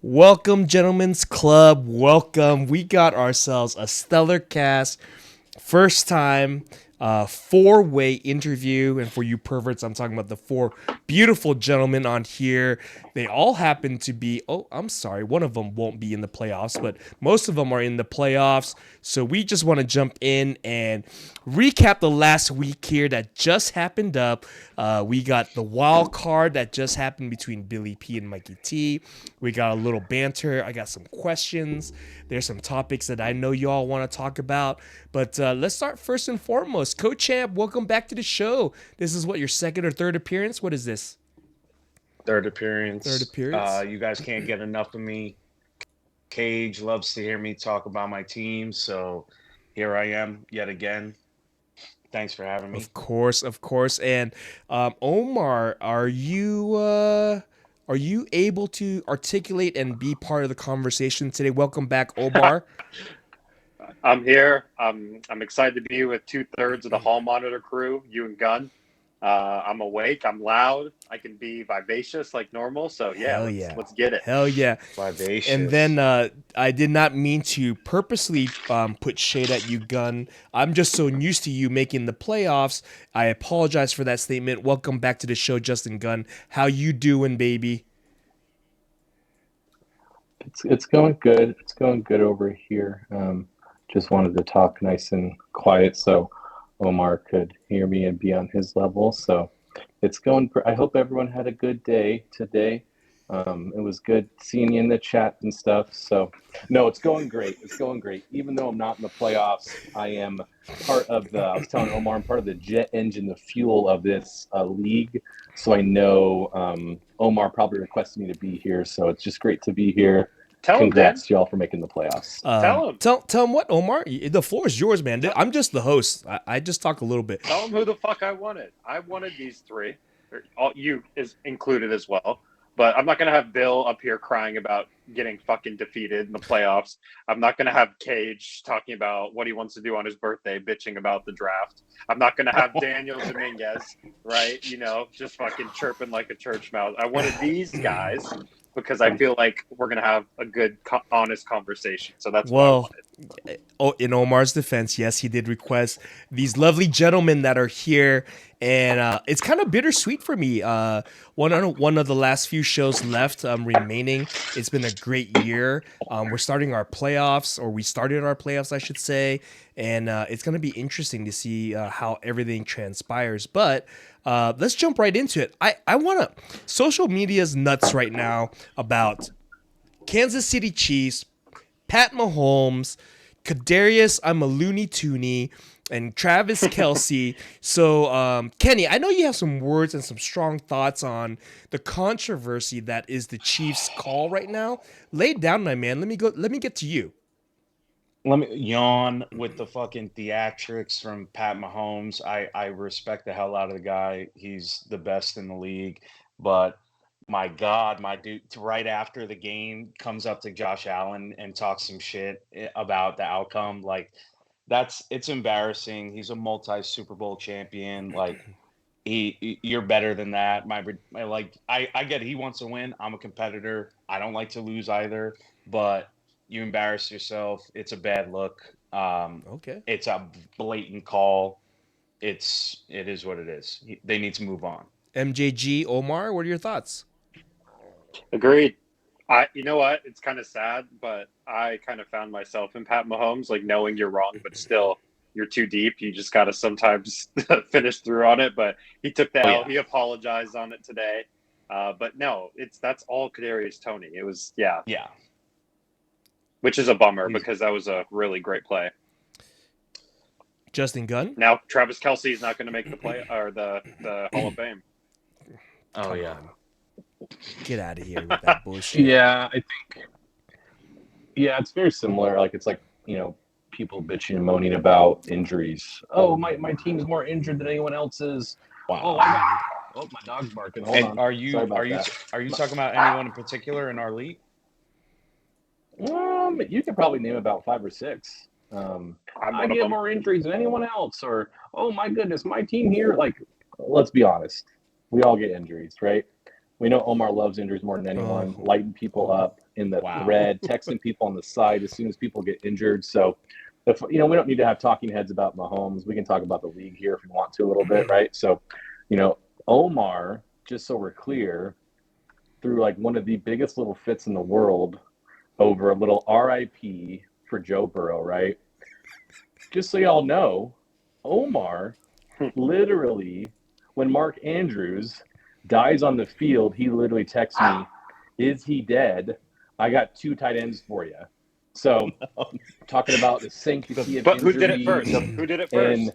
Welcome, Gentlemen's Club. Welcome. We got ourselves a stellar cast. First time four-way interview. And for you perverts, I'm talking about the four beautiful gentlemen on here. They all happen to be, oh, I'm sorry, one of them won't be in the playoffs, but most of them are in the playoffs. So we just want to jump in and recap the last week here that just happened up. We got the wild card that just happened between Billy P and Mikey T. We got a little banter. I got some questions. There's some topics that I know you all want to talk about. But let's start first and foremost. Coach Champ, welcome back to the show. This is what, your second or third appearance? What is this? Third appearance. Third appearance? You guys can't get enough of me. Cage loves to hear me talk about my team, so here I am yet again. Thanks for having me. Of course, of course. And Omar, are you able to articulate and be part of the conversation today? Welcome back, Omar. I'm here. I'm excited to be with 2/3 of the hall monitor crew, you and Gunn. I'm awake. I'm loud. I can be vivacious like normal. So yeah, Hell let's, yeah. let's get it. Hell yeah. Vivacious. And then I did not mean to purposely put shade at you, Gunn. I'm just so used to you making the playoffs. I apologize for that statement. Welcome back to the show, Justin Gunn. How you doing, baby? It's going good. It's going good over here. Just wanted to talk nice and quiet so Omar could hear me and be on his level. So it's going. I hope everyone had a good day today. It was good seeing you in the chat and stuff. So no, it's going great. It's going great. Even though I'm not in the playoffs, I am part of the. I was telling Omar, I'm part of the jet engine, the fuel of this league. So I know Omar probably requested me to be here. So it's just great to be here. Tell him, Dan. Congrats to y'all for making the playoffs. Tell him. Tell him what, Omar. The floor is yours, man. I'm just the host. I just talk a little bit. Tell him who the fuck I wanted. I wanted these three. All you is included as well. But I'm not gonna have Bill up here crying about getting fucking defeated in the playoffs. I'm not gonna have Cage talking about what he wants to do on his birthday, bitching about the draft. I'm not gonna have Daniel Dominguez, right? Just fucking chirping like a church mouse. I wanted these guys because I feel like we're gonna have a good, honest conversation. So that's what I wanted. Oh, in Omar's defense, yes, he did request these lovely gentlemen that are here, and it's kind of bittersweet for me. One of the last few shows left remaining. It's been a great year. We're starting our playoffs, or we started our playoffs, I should say, and it's going to be interesting to see how everything transpires. But let's jump right into it. I want to. Social media's nuts right now about Kansas City Chiefs, Pat Mahomes, Kadarius, I'm a Looney Tooney, and Travis Kelsey. So, Kenny, I know you have some words and some strong thoughts on the controversy that is the Chiefs' call right now. Lay it down, my man. Let me get to you. Let me yawn with the fucking theatrics from Pat Mahomes. I respect the hell out of the guy. He's the best in the league. But my God, my dude, right after the game comes up to Josh Allen and talks some shit about the outcome. Like, it's embarrassing. He's a multi Super Bowl champion. Like, you're better than that. I get it. He wants to win. I'm a competitor. I don't like to lose either, but you embarrass yourself. It's a bad look. Okay. It's a blatant call. It is what it is. They need to move on. MJG, Omar, what are your thoughts? Agreed. You know what? It's kind of sad, but I kind of found myself in Pat Mahomes, like knowing you're wrong, but still you're too deep. You just got to sometimes finish through on it. But he took the L. Yeah. He apologized on it today. But no, that's all Kadarius Toney. It was Yeah. which is a bummer because that was a really great play. Justin Gunn? Now Travis Kelsey is not going to make the play or the Hall of Fame. Oh, Come yeah. on. Get out of here with that bullshit. Yeah, I think. Yeah, it's very similar. Like it's like people bitching and moaning about injuries. Oh, my team's more injured than anyone else's. Wow. Oh, my dog's barking. Hold And on. are you Sorry about talking about anyone in particular in our league? You could probably name about 5 or 6. I'm I one of get them. more injuries than anyone else, or oh my goodness, my team here. Like, let's be honest, we all get injuries, right? We know Omar loves injuries more than anyone, lighting people up. in the Wow. thread, texting people on the side as soon as people get injured. So, we don't need to have talking heads about Mahomes. We can talk about the league here if we want to a little bit, right? So, Omar, just so we're clear, threw like one of the biggest little fits in the world over a little RIP for Joe Burrow, right? Just so y'all know, Omar literally, when Mark Andrews dies on the field, he literally texts me, "Is he dead? I got 2 tight ends for you." So, talking about the sanctity of But who did it injuries. first? Who did it first? And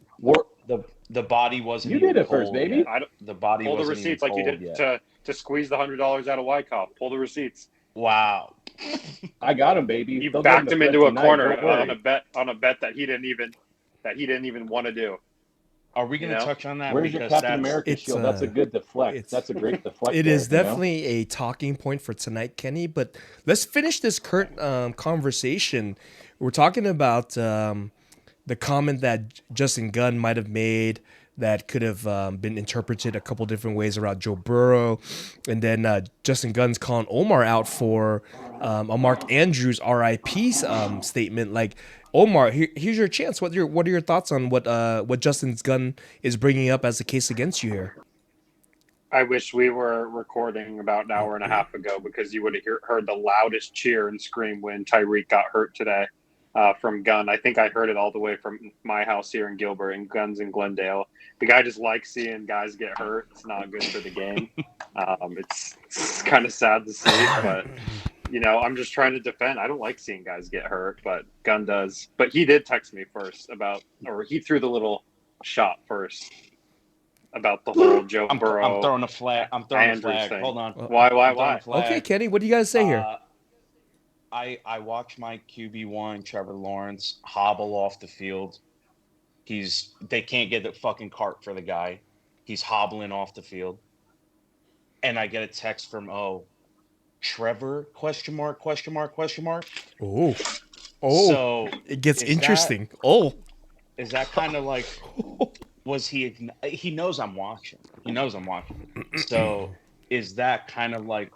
The body wasn't. You did even it first, cold baby. yet. I don't, The body pull the wasn't receipts even like you cold did yet. to squeeze the $100 out of Wyckoff. Pull the receipts. Wow. I got him, baby. You They'll backed give him the into thread a tonight, corner don't worry. on a bet that he didn't even want to do. Are we going to You know? touch on that? Where's your Because Captain America it's, shield? That's a good deflect. it's- That's a great deflect. It there, is you know? definitely a talking point for tonight, Kenny. But let's finish this current conversation. We're talking about the comment that Justin Gunn might have made that could have been interpreted a couple different ways around Joe Burrow, and then Justin Gunn's calling Omar out for a Mark Andrews RIP statement. Like, Omar, here's your chance. What are your thoughts on what Justin Gunn is bringing up as a case against you here? I wish we were recording about an hour and a half ago because you would have heard the loudest cheer and scream when Tyreek got hurt today from Gunn. I think I heard it all the way from my house here in Gilbert and Gunn's in Glendale. The guy just likes seeing guys get hurt. It's not good for the game. It's kind of sad to see, but I'm just trying to defend. I don't like seeing guys get hurt, but Gunn does. But he did text me first or he threw the little shot first about the whole Joe Burrow. I'm throwing a flag. Thing. Hold on. Why? Okay, Kenny, what do you guys say here? I watched my QB1, Trevor Lawrence, hobble off the field. They can't get the fucking cart for the guy. He's hobbling off the field. And I get a text from, Trevor, question mark. Oh, So it gets is interesting. Is that kind of like, was he knows I'm watching. So is that kind of like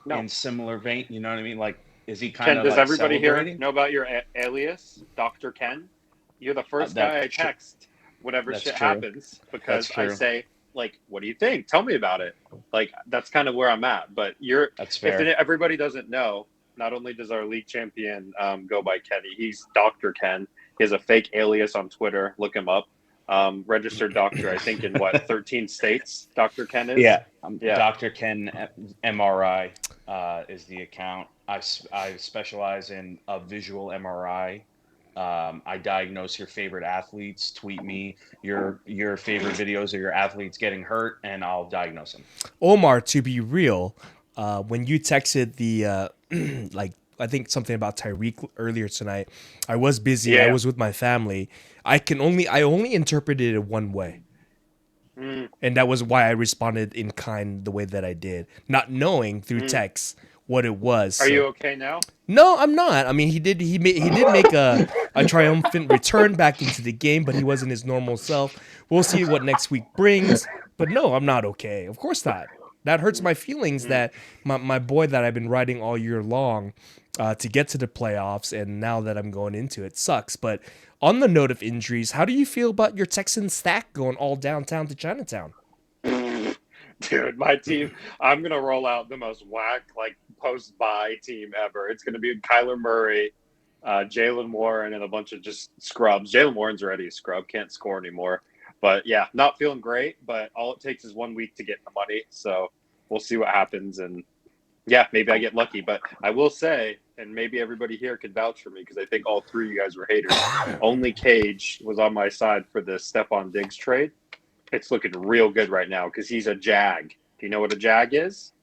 in similar vein? You know what I mean? Like, is he kind of does like everybody here celebrating? know about your alias, Dr. Ken? You're the first guy I text whenever That's shit true. happens because That's I true. say, like, what do you think? Tell me about it. Like, that's kind of where I'm at. But That's fair. if everybody doesn't know, not only does our league champion go by Kenny, he's Dr. Ken. He has a fake alias on Twitter. Look him up. Registered doctor, I think, in 13 states, Dr. Ken is? Yeah. Yeah. Dr. Ken MRI is the account. I specialize in a visual MRI. I diagnose your favorite athletes. Tweet me your favorite videos of your athletes getting hurt, and I'll diagnose them. Omar, to be real, when you texted the I think something about Tyreek earlier tonight, I was busy. Yeah. I was with my family. I only interpreted it one way. And that was why I responded in kind the way that I did, not knowing through text what it was. Are you okay now? No, I'm not. I mean, he did make a triumphant return back into the game, but he wasn't his normal self. We'll see what next week brings. But no, I'm not okay. Of course not. That hurts my feelings that my boy that I've been riding all year long to get to the playoffs, and now that I'm going into it, sucks. But on the note of injuries, how do you feel about your Texans stack going all downtown to Chinatown? Dude, my team, I'm going to roll out the most whack, like, post-bye team ever. It's going to be Kyler Murray, Jalen Warren, and a bunch of just scrubs. Jalen Warren's already a scrub, can't score anymore. But, yeah, not feeling great, but all it takes is 1 week to get the money. So we'll see what happens. And, yeah, maybe I get lucky. But I will say, and maybe everybody here could vouch for me because I think all three of you guys were haters, only Cage was on my side for the Stephon Diggs trade. It's looking real good right now because he's a jag. Do you know what a jag is?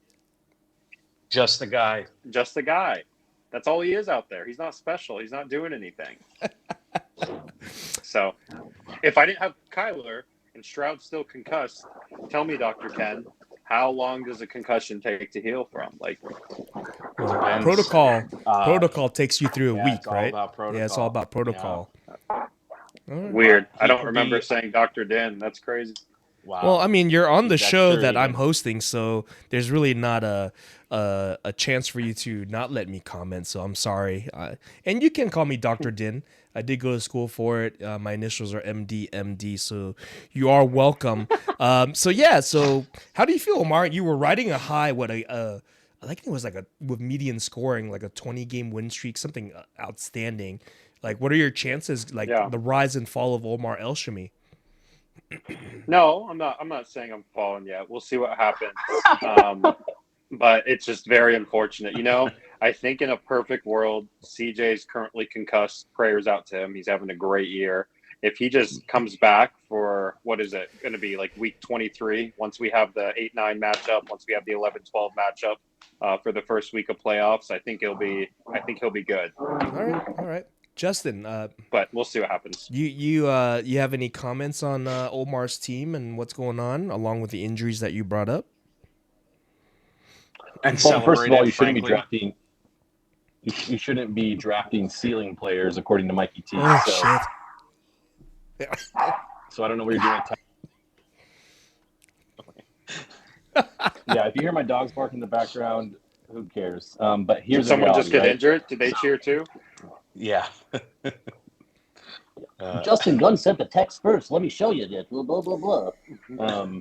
Just the guy. Just a guy. That's all he is out there. He's not special. He's not doing anything. So, if I didn't have Kyler and Stroud's still concussed, tell me, Dr. Ken, how long does a concussion take to heal from? Like, protocol takes you through a week, it's all right? about protocol. Yeah, it's all about protocol. weird. I don't could remember be- saying Dr. Den. That's crazy. Wow. Well, I mean, you're on the That's show true, that I'm even. hosting, so there's really not a chance for you to not let me comment. So I'm sorry. And you can call me Dr. Din. I did go to school for it. My initials are MD. So you are welcome. So yeah. So how do you feel, Omar? You were riding a high. I think it was like with median scoring, like a 20 game win streak, something outstanding. Like, what are your chances? Like Yeah. the rise and fall of Omar El Shami? No, I'm not. I'm not saying I'm falling yet. We'll see what happens. But it's just very unfortunate. I think in a perfect world, CJ's currently concussed. Prayers out to him. He's having a great year. If he just comes back for what is it going to be like week 23? Once we have the 8-9 matchup, once we have the 11-12 matchup for the first week of playoffs, I think he'll be good. All right. Justin, But we'll see what happens. you have any comments on Omar's team and what's going on, along with the injuries that you brought up? And Well, first of all, celebrated, you shouldn't be frankly. drafting. You shouldn't be drafting ceiling players, according to Mikey T. Oh so, shit! so I don't know what you're doing. Yeah, if you hear my dogs bark in the background, who cares? But Did here's the someone reality, just get right? injured? Did they cheer too? Yeah. Justin Gunn sent the text first. Let me show you this. Blah, blah, blah, blah.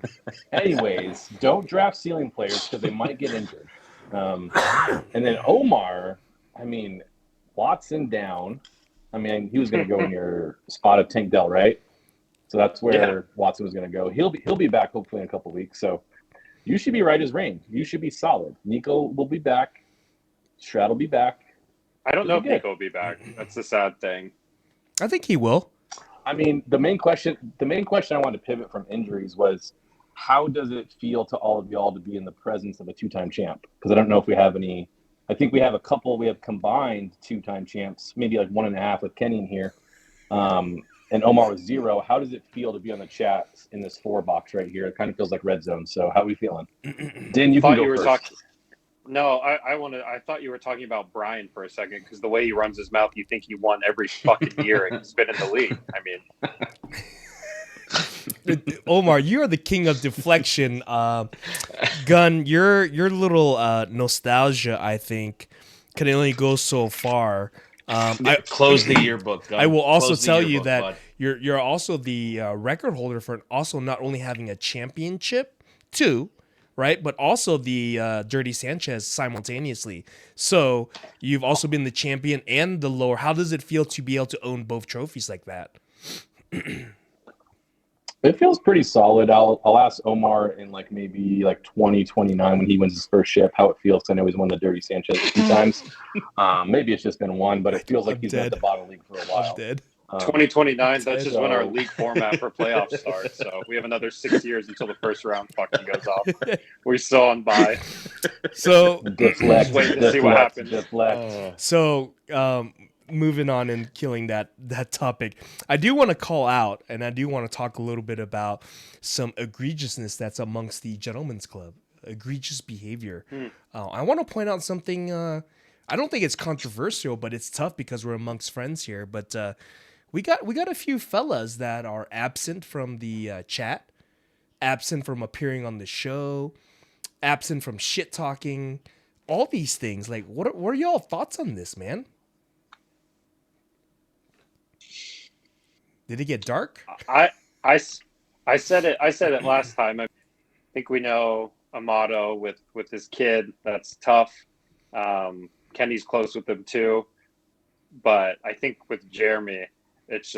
Anyways, don't draft ceiling players because they might get injured. And then Omar, I mean, Watson down. I mean, he was going to go in your spot of Tank Dell, right? So that's where Watson was going to go. He'll be back hopefully in a couple weeks. So you should be right as rain. You should be solid. Nico will be back. Stroud will be back. I don't know if Pretty good. Nico will be back. That's the sad thing. I think he will. I mean, the main question I wanted to pivot from injuries was, how does it feel to all of y'all to be in the presence of a two-time champ? Because I don't know if we have any. I think we have a couple. We have combined two-time champs, maybe like 1.5 with Kenny in here, and Omar was 0. How does it feel to be on the chat in this 4 box right here? It kind of feels like red zone. So how are we feeling? Din, you can go first. No, I thought you were talking about Brian for a second because the way he runs his mouth, you think he won every fucking year and he's been in the league. I mean, Omar, you are the king of deflection. Gun, your little nostalgia, I think, can only go so far. I close the yearbook. Gun. I will also Close the tell you yearbook, that bud. you're also the record holder for also not only having a championship, too, right, but also the Dirty Sanchez simultaneously. So you've also been the champion and the lower. How does it feel to be able to own both trophies like that? It feels pretty solid. I'll ask Omar in like maybe like 2029 when he wins his first ship how it feels. I know he's won the Dirty Sanchez a few times. Maybe it's just been one, but it feels like he's been at the bottom of the league for a while. I'm dead. 2029, that's just when our league format for playoffs starts. So we have another 6 years until the first round fucking goes off. We're still on bye. So Just wait to see what happens. So moving on and killing that topic, I do want to call out and I do want to talk a little bit about some egregiousness that's amongst the gentlemen's club. Egregious behavior. I want to point out something. I don't think it's controversial, but it's tough because we're amongst friends here. But we got a few fellas that are absent from the chat, absent from appearing on the show, absent from shit talking, all these things. Like, what are y'all thoughts on this, man? Did it get dark? I said it last time. I think we know Amato with his kid. That's tough. Kenny's close with him too. But I think with Jeremy, it's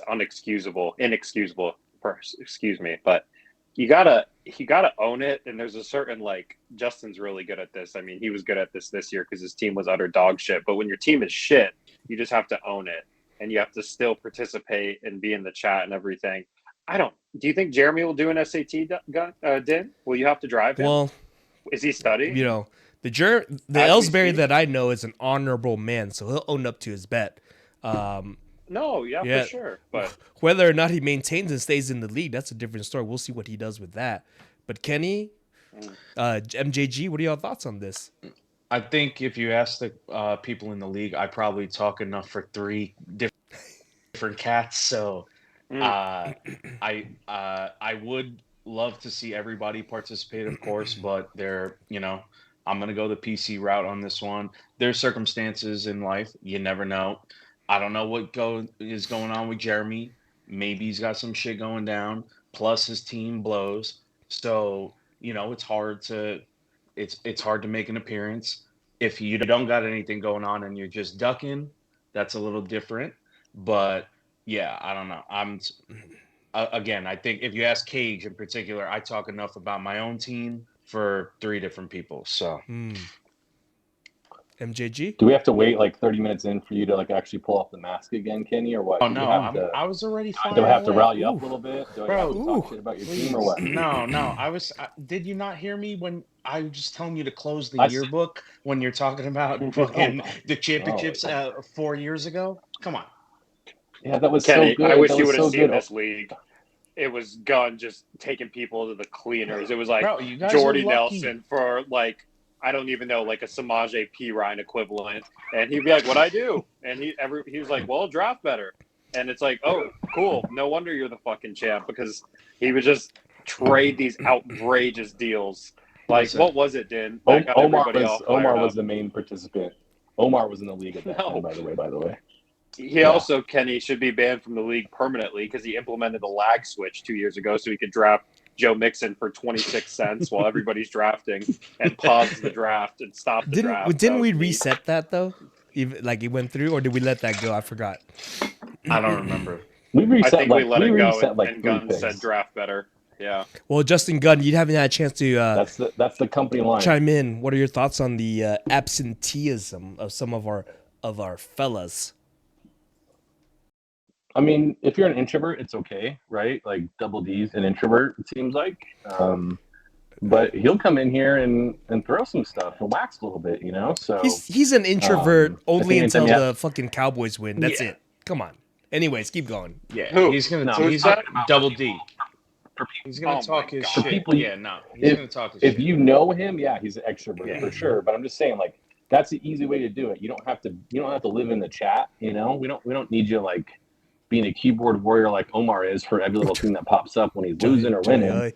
inexcusable. Excuse me. But you gotta own it. And there's a certain, like, Justin's really good at this. I mean, he was good at this year because his team was utter dog shit. But when your team is shit, you just have to own it. And you have to still participate and be in the chat and everything. Do you think Jeremy will do an SAT, Din? Will you have to drive him? Well, is he studying? You know, the Ellsbury that I know is an honorable man, so he'll own up to his bet. No, yeah, for sure. But whether or not he maintains and stays in the league, that's a different story. We'll see what he does with that. But Kenny, MJG, what are your thoughts on this? I think if you ask the people in the league, I probably talk enough for 3 different cats. So I would love to see everybody participate, of course, but I'm gonna go the PC route on this one. There's circumstances in life, you never know. I don't know what is going on with Jeremy. Maybe he's got some shit going down. Plus, his team blows, so it's hard to make an appearance. If you don't got anything going on and you're just ducking, that's a little different. But yeah, I don't know. Again, I think if you ask Cage in particular, I talk enough about my own team for 3 different people. So MJG? Do we have to wait like 30 minutes in for you to like actually pull off the mask again, Kenny, or what? oh Do we no, have to? I was already Do I flying have to away. rally you up Ooh. a little bit? Do I Bro, have to talk Ooh. shit about your team Please, or what? no. Did you not hear me when I was just telling you to close the I s- yearbook when you're talking about fucking the championships 4 years ago? Come on. Yeah, that was Kenny, so good. I wish That you was would have so seen good. this league. It was Gunn just taking people to the cleaners. It was like Bro, you guys Jordy are lucky. Nelson for like I don't even know, like a Samaje P. Ryan equivalent, and he'd be like, "What I do?" And he was like, "Well, draft better." And it's like, "Oh, cool. No wonder you're the fucking champ," because he would just trade these outrageous deals. Like, Listen. what was it, Din? That got everybody all fired Omar up. was the main participant. Omar was in the league at that No. time, by the way. He also, Kenny, should be banned from the league permanently because he implemented the lag switch 2 years ago so he could draft Joe Mixon for 26 cents while everybody's drafting and pause the draft and stop the draft. Didn't we reset that though? Even like it went through, or did we let that go? I forgot. I don't remember. We I reset think we like let it go, reset like and 3 Gunn said picks. draft better. Yeah. Well, Justin Gunn, you haven't had a chance to That's the company line. chime in. What are your thoughts on the absenteeism of some of our fellas? I mean, if you're an introvert, it's okay, right? Like Double D's an introvert, it seems like. But he'll come in here and throw some stuff and wax a little bit, you know? So He's an introvert I only think until anytime the fucking Cowboys win. That's it. Come on. Anyways, keep going. Yeah, Who? he's gonna Who's he's that? double D. He's gonna Oh talk my his God. shit. People He's gonna talk his if shit. you know him, yeah, he's an extrovert Yeah. for sure. But I'm just saying, like, that's the easy way to do it. You don't have to live in the chat, you know? We don't need you like being a keyboard warrior like Omar is for every little thing that pops up when he's losing or winning.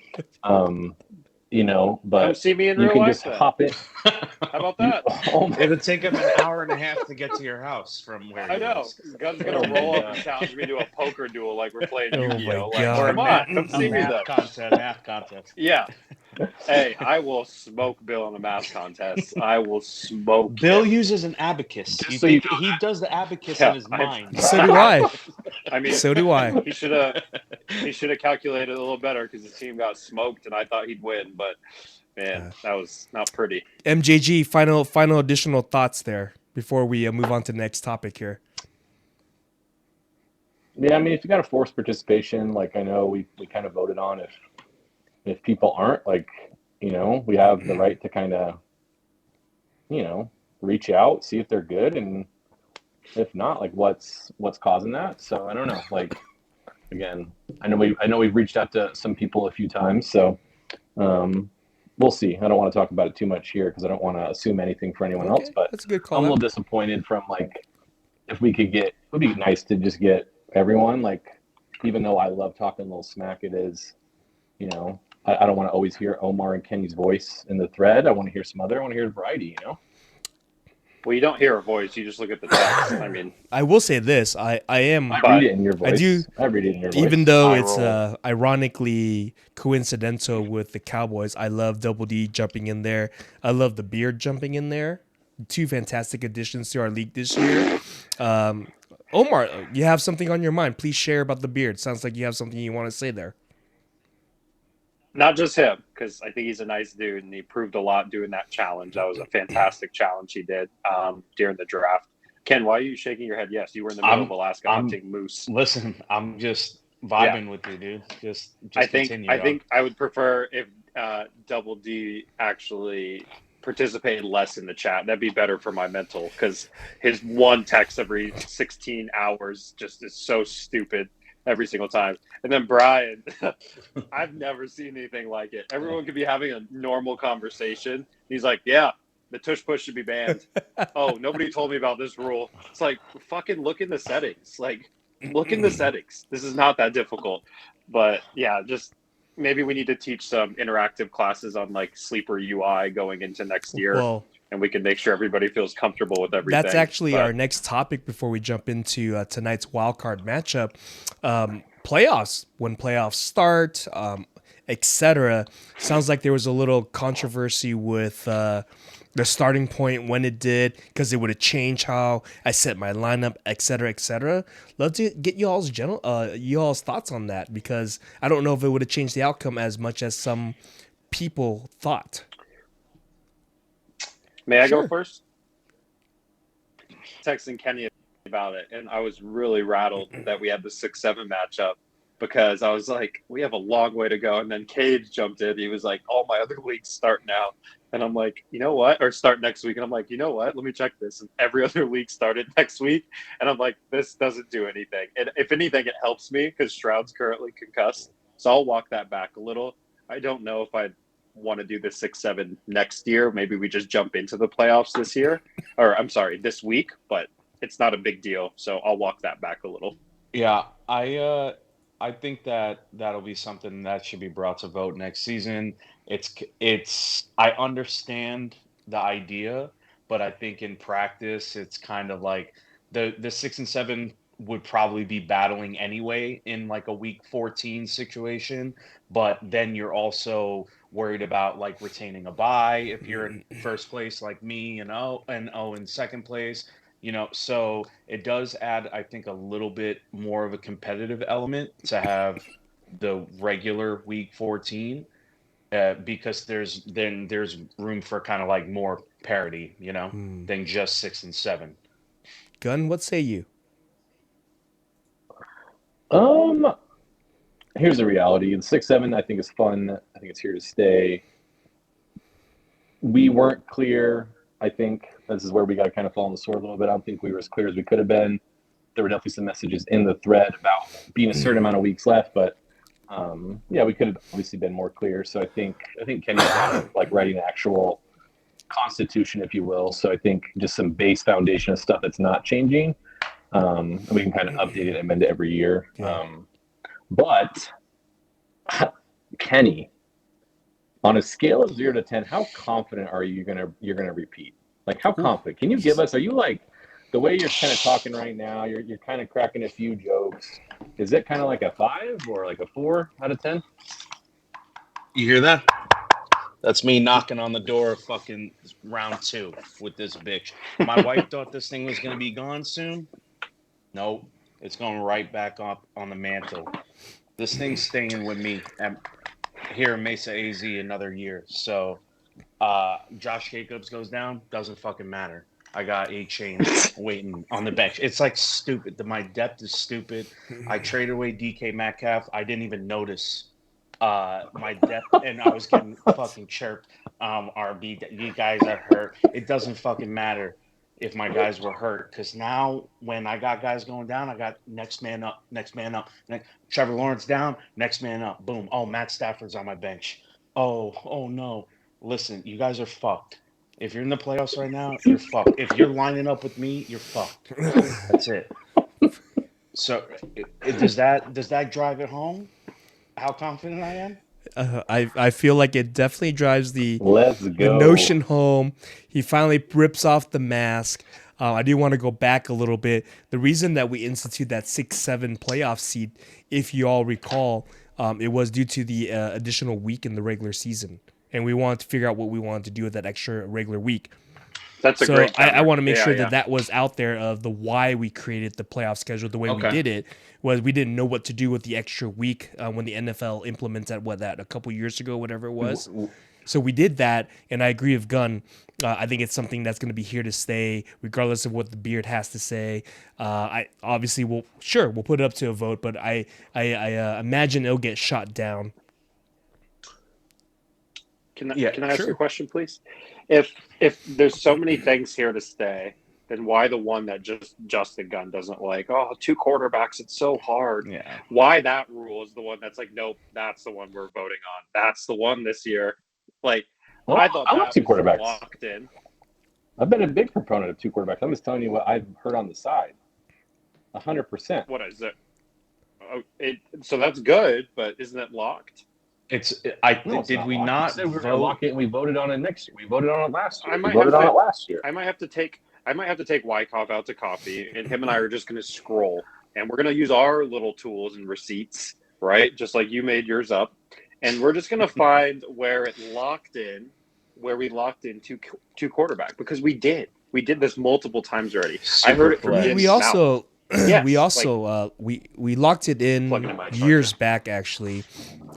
You know, Come but see me in you real can life just then. hop in. How about that? It'll take him an hour and a half to get to your house from where I he know. lives. Gunn's going to roll up and challenge me to a poker duel like we're playing Oh Yu-Gi-Oh! my Like, God. come on, come see me math then. math contest. Yeah. Hey, I will smoke Bill in a math contest. I will smoke Bill him. uses an abacus. You So you think he does the abacus Yeah, in his mind? So do I. I mean, So do I. he should have calculated a little better because his team got smoked, and I thought he'd win. But man, that was not pretty. MJG, final additional thoughts there before we move on to the next topic here. Yeah, I mean, if you got a forced participation, like I know we kind of voted on, if people aren't, like, you know, we have the right to kind of, you know, reach out, see if they're good, and if not, like what's causing that. So I don't know. Like, again, I know we've reached out to some people a few times, so we'll see. I don't want to talk about it too much here because I don't want to assume anything for anyone else. But that's a good call. I'm a little disappointed from like if we could get. It would be nice to just get everyone. Like, even though I love talking a little smack, it is, you know, I don't want to always hear Omar and Kenny's voice in the thread. I want to hear some other. I want to hear variety. You know. Well, you don't hear a voice; you just look at the text. I mean, I will say this: I am. I read it in your voice. I do. I read it in your voice. Even though I it's roll. ironically coincidental with the Cowboys, I love Double D jumping in there. I love the Beard jumping in there. 2 fantastic additions to our league this year. Omar, you have something on your mind. Please share about the Beard. Sounds like you have something you want to say there. not just him, because I think he's a nice dude, and he proved a lot doing that challenge. That was a fantastic challenge he did during the draft. Ken, why are you shaking your head? Yes, you were in the middle of Alaska hunting moose. Listen, I'm just vibing with you, dude. Just continue. I think I would prefer if Double D actually participated less in the chat. That'd be better for my mental, because his one text every 16 hours just is so stupid every single time. And then Brian, I've never seen anything like it. Everyone could be having a normal conversation. He's like, yeah, the tush push should be banned. Oh, nobody told me about this rule. It's like, fucking look in the settings. Like, Look in the settings. This is not that difficult. But yeah, just maybe we need to teach some interactive classes on like sleeper UI going into next year, Well, and we can make sure everybody feels comfortable with everything. that's actually But our next topic before we jump into tonight's wildcard matchup. Playoffs, when playoffs start, etc. Sounds like there was a little controversy with the starting point when it did, because it would have changed how I set my lineup, etc., etc. Love to get y'all's thoughts on that, because I don't know if it would have changed the outcome as much as some people thought. may I go Sure. first? Texting Kenny about it, and I was really rattled that we had the 6-7 matchup, because I was like, we have a long way to go. And then Cage jumped in. He was like, all my other leagues start now. And I'm like, you know what? Or start next week. And I'm like, you know what? Let me check this. And every other league started next week. And I'm like, this doesn't do anything. And if anything, it helps me because Stroud's currently concussed. So I'll walk that back a little. I don't know if I'd want to do the 6-7 next year. Maybe we just jump into the playoffs this year. Or I'm sorry, this week. But it's not a big deal. So I'll walk that back a little. Yeah, I think that that'll be something that should be brought to vote next season. It's I understand the idea, but I think in practice it's kind of like the 6 and 7 would probably be battling anyway in like a week 14 situation, but then you're also worried about like retaining a bye if you're in first place like me and in second place. So it does add, I think, a little bit more of a competitive element to have the regular week 14, because there's room for kind of like more parity, than just 6 and 7. Gun, what say you? Here's the reality. The 6-7, I think, is fun. I think it's here to stay. We weren't clear. I think this is where we got to kind of fall on the sword a little bit. I don't think we were as clear as we could have been. There were definitely some messages in the thread about being a certain amount of weeks left, but yeah, we could have obviously been more clear. So I think Kenny's like writing an actual constitution, if you will. So I think just some base foundation of stuff that's not changing. And we can kind of update it and amend it every year. Yeah. But Kenny, on a scale of 0 to 10, how confident are you you're gonna repeat? Like, how confident? Can you give us? Are you like the way you're kind of talking right now? You're kind of cracking a few jokes. Is it kind of like a 5 or like a 4 out of 10? You hear that? That's me knocking on the door of fucking round 2 with this bitch. My wife thought this thing was gonna be gone soon. Nope, it's going right back up on the mantle. This thing's staying with me here in Mesa AZ another year. So Josh Jacobs goes down, doesn't fucking matter. I got 8 chains waiting on the bench. It's like stupid. My depth is stupid. I traded away DK Metcalf. I didn't even notice my depth, and I was getting fucking chirped. RB, you guys are hurt. It doesn't fucking matter if my guys were hurt, because now when I got guys going down, I got next man up. Trevor Lawrence down, next man up. Boom. Oh, Matt Stafford's on my bench. Oh no. Listen, you guys are fucked. If you're in the playoffs right now, you're fucked. If you're lining up with me, you're fucked. That's it. So does that drive it home? How confident I am? I feel like it definitely drives the go. notion home. He finally rips off the mask. I do want to go back a little bit. The reason that we institute that 6-7 playoff seed, if you all recall, it was due to the additional week in the regular season, and we wanted to figure out what we wanted to do with that extra regular week. That's a great I want to make Yeah, sure yeah. that was out there of the why we created the playoff schedule the way we did it. Was we didn't know what to do with the extra week when the NFL implemented that a couple years ago, whatever it was. So we did that, and I agree with Gunn. I think it's something that's going to be here to stay, regardless of what the beard has to say. I obviously we'll put it up to a vote, but I imagine it'll get shot down. Can I Yeah, ask sure. a question, please? If there's so many things here to stay, then why the one that just Justin Gunn doesn't like? Oh, 2 quarterbacks, it's so hard. Yeah. Why that rule is the one that's like, nope, that's the one we're voting on. That's the one this year. Like, Well, I thought I that love 2 was quarterbacks. locked in. I've been a big proponent of 2 quarterbacks. I'm just telling you what I've heard on the side. 100%. What is it? So that's good, but isn't it locked? No, it's did not we locked. not We said we were gonna vote? lock it, and we voted on it next year. We voted on it last year. I We might voted have on to- it last year. I might have to take Wyckoff out to coffee, and him and I are just going to scroll, and we're going to use our little tools and receipts, right? Just like you made yours up, and we're just going to find where we locked in two quarterback, because we did this multiple times already. I heard it from Superflex. Vince's We also Yes, we also we locked it Plug it in in my years charger. back. Actually,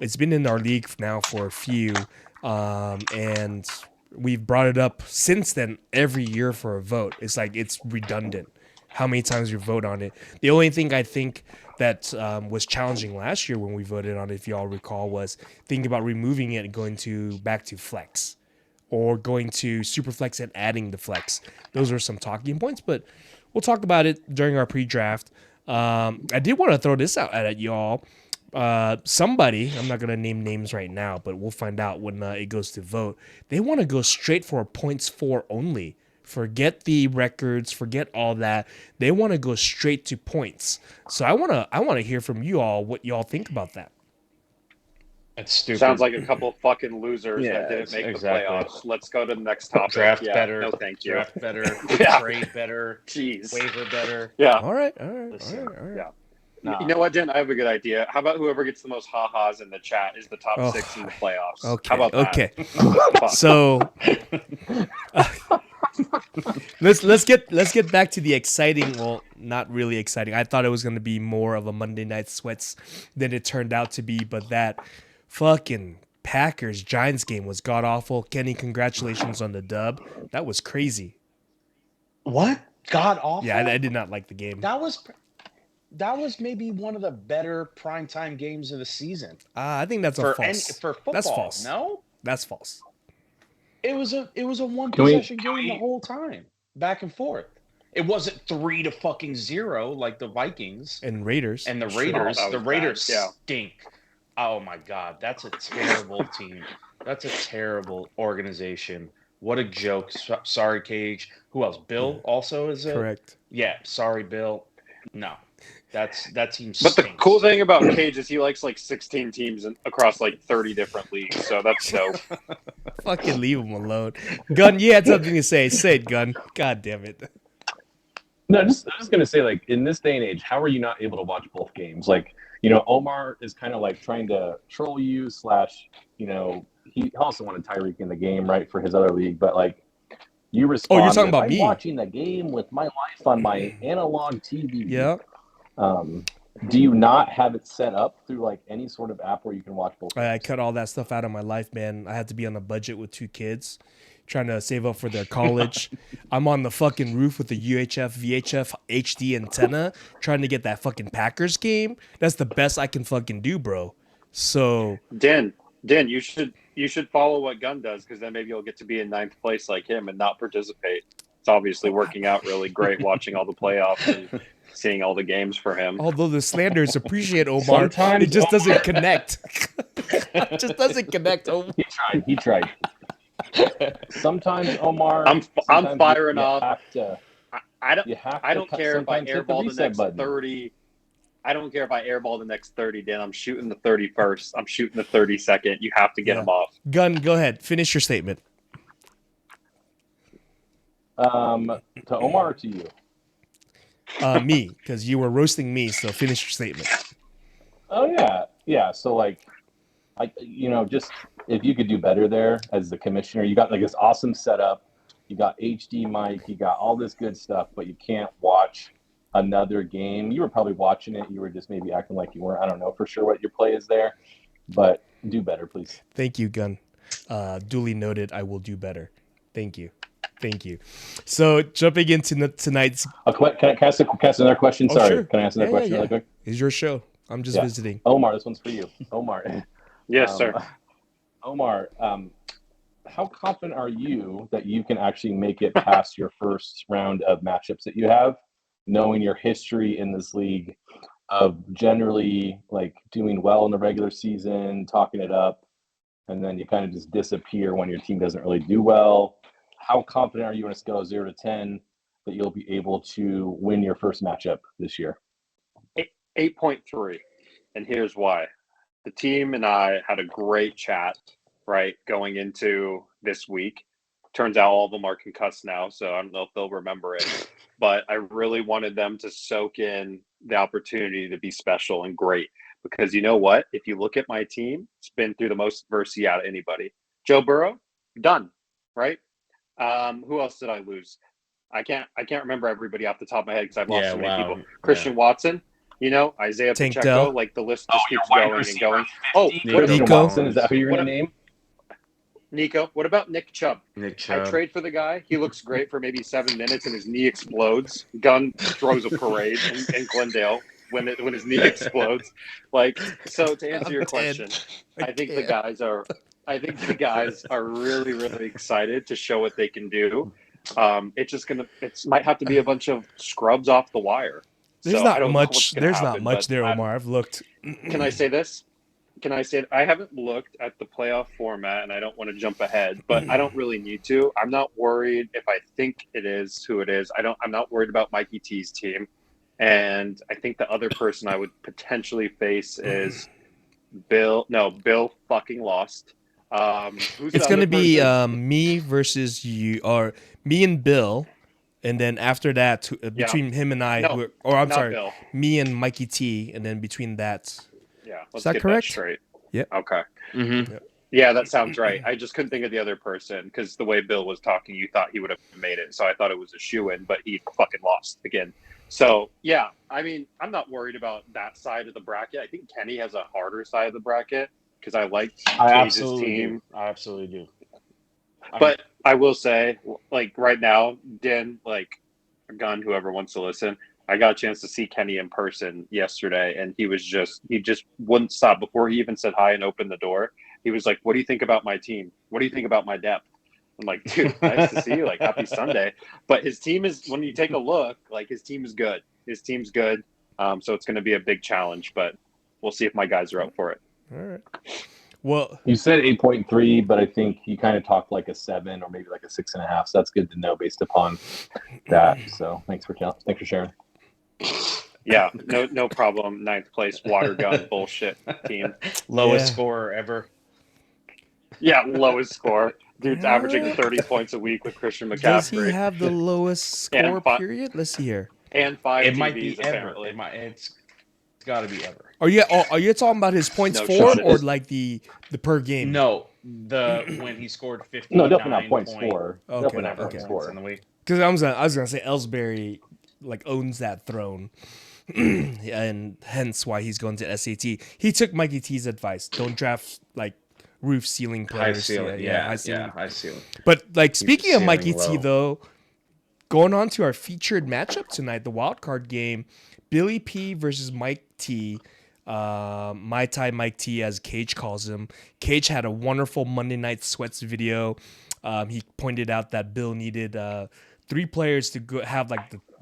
it's been in our league now for a few, and we've brought it up since then every year for a vote. It's like it's redundant how many times you vote on it. The only thing I think that was challenging last year when we voted on it, if you all recall, was thinking about removing it and going back to flex, or going to super flex and adding the flex. Those are some talking points, but we'll talk about it during our pre-draft. I did want to throw this out at y'all. Somebody, I'm not going to name names right now, but we'll find out when it goes to vote. They want to go straight for points for only. Forget the records, forget all that. They want to go straight to points. So I want to hear from you all what y'all think about that. That's stupid. Sounds like a couple fucking losers Yeah, that didn't make exactly. the playoffs. Let's go to the next topic. Draft Yeah, better. No, thank you. Draft better. Yeah. Trade better. Jeez. Waiver better. Yeah. All right. Listen. Yeah. Nah. You know what, Jen? I have a good idea. How about whoever gets the most ha-has in the chat is the top 6 in the playoffs? Okay. How about that? Okay. Fuck. So let's get back to the exciting. Well, not really exciting. I thought it was going to be more of a Monday Night Sweats than it turned out to be. But that fucking Packers Giants game was god awful. Kenny, congratulations on the dub. That was crazy. What? God awful? Yeah, I did not like the game. That was maybe one of the better primetime games of the season. I think that's for false. for football. That's false. No? That's false. It was a one Can we- possession game the whole time. Back and forth. It wasn't 3-0 like the Vikings And Raiders. and the Sure, Raiders. that was The bad, Raiders yeah. stink. Oh my God, that's a terrible team. That's a terrible organization. What a joke. Sorry, Cage. Who else? Bill also is a Correct. Yeah, sorry, Bill. No. That team But stinks. the cool thing about Cage is he likes like 16 teams across like 30 different leagues. So that's dope. Fucking leave him alone. Gun, you had something to say. Say it, Gun. God damn it. No, I'm just gonna say, like, in this day and age, how are you not able to watch both games? Like, Omar is kind of like trying to troll you / he also wanted Tyreek in the game, right, for his other league, but like you respond. you're talking about I'm me. watching the game with my wife on my analog TV. Yeah. Do you not have it set up through like any sort of app where you can watch both? I games? cut all that stuff out of my life, man. I had to be on a budget with 2 kids, trying to save up for their college. I'm on the fucking roof with the UHF VHF HD antenna, trying to get that fucking Packers game. That's the best I can fucking do, bro. So Dan, you should follow what Gunn does, because then maybe you'll get to be in 9th place like him and not participate. It's obviously working out really great watching all the playoffs and seeing all the games for him. although the slanders appreciate Omar, Sometimes it just Omar- doesn't connect. It just doesn't connect, Omar. He tried. Sometimes Omar. I'm sometimes firing you off. Have to, I don't you have I to don't care if I sometimes hit the airball the reset next button. 30. I don't care if I airball the next 30, Dan. I'm shooting the 31st. I'm shooting the 32nd. You have to get Yeah. them off. Gun, go ahead. Finish your statement. To Omar or to you? Me, because you were roasting me, so finish your statement. Oh yeah. So like, just if you could do better there as the commissioner, you got like this awesome setup, you got HD mic, you got all this good stuff, but you can't watch another game. You were probably watching it. You were just maybe acting like you weren't. I don't know for sure what your play is there, but do better, please. Thank you, Gun. Duly noted. I will do better. Thank you. So jumping into tonight's Can I ask another question? Oh, Sorry. sure. Can I ask another question really quick? is your show. I'm just Yeah. visiting. Omar, this one's for you. Omar. Yes, sir. Omar, how confident are you that you can actually make it past your first round of matchups that you have, knowing your history in this league of generally like doing well in the regular season, talking it up, and then you kind of just disappear when your team doesn't really do well? How confident are you on a scale of 0 to 10 that you'll be able to win your first matchup this year? 8.3. And here's why. The team and I had a great chat, right, going into this week. Turns out all of them are concussed now, so I don't know if they'll remember it. But I really wanted them to soak in the opportunity to be special and great. Because you know what? If you look at my team, it's been through the most adversity out of anybody. Joe Burrow, done, right? Who else did I lose? I can't remember everybody off the top of my head because I've lost so many people. Christian Watson, Isaiah Tank Pacheco, Dell. like the list just keeps wide going and receiver going. 50, Oh, what Christian Nico. Watson, is that who you're What going to name? Nico, what about Nick Chubb? Nick I Chubb. trade for the guy. He looks great for maybe 7 minutes and his knee explodes. Gunn throws a parade in Glendale when his knee explodes. So to answer your question, I think the guys are really, really excited to show what they can do. It might have to be a bunch of scrubs off the wire. There's So I not don't know much. what's gonna There's happen, not much but there, Omar. I've looked. Can I say this? I haven't looked at the playoff format and I don't want to jump ahead, but I don't really need to. I'm not worried if I think it is who it is. I'm not worried about Mikey T's team. And I think the other person I would potentially face is Bill. No, Bill fucking lost. Who's It's the gonna other be person? me versus you, or me and Bill, and then after that, between him and I, No, or I'm not sorry, Bill. me and Mikey T, and then between that, Yeah, let's that get correct? that straight. Yep. Okay. Mm-hmm. Yeah, that sounds right. I just couldn't think of the other person because the way Bill was talking, you thought he would have made it. So I thought it was a shoe-in, but he fucking lost again. So, yeah, I mean, I'm not worried about that side of the bracket. I think Kenny has a harder side of the bracket because I like Cage's team. I absolutely do. But I will say, right now, Din, Gun, whoever wants to listen, I got a chance to see Kenny in person yesterday, and he just wouldn't stop. Before he even said hi and opened the door, he was like, "What do you think about my team? What do you think about my depth?" I'm like, "Dude, nice to see you. Happy Sunday." But his team is, when you take a look, his team is good. His team's good. So it's going to be a big challenge, but we'll see if my guys are up for it. all right. Well, You said 8.3, but I think you kind of talked like a 7 or maybe like a 6.5. So that's good to know based upon that. So thanks for sharing. Yeah, no problem. 9th place water gun bullshit team. Lowest Yeah. scorer ever. Yeah, lowest score. Dude's averaging 30 points a week with Christian McCaffrey. does he have the lowest score? And Period. Let's see here. And 5 It TVs, might be ever. apparently. It's got to be ever. Are you talking about his points No, for, shut it. or like the per game? No, when he scored 50. No, definitely not points for. Okay, Definitely not okay. points points for. in the week. Because I was gonna say Ellsbury owns that throne, and hence why he's going to SAT. He took Mikey T's advice: don't draft roof ceiling High players. ceiling, high ceiling. yeah, high ceiling. But speaking of ceiling Mikey T, low. though, going on to our featured matchup tonight, the wild card game, Billy P versus Mike T. My Thai Mike T, as Cage calls him. Cage had a wonderful Monday Night Sweats video. He pointed out that Bill needed 3 players to go have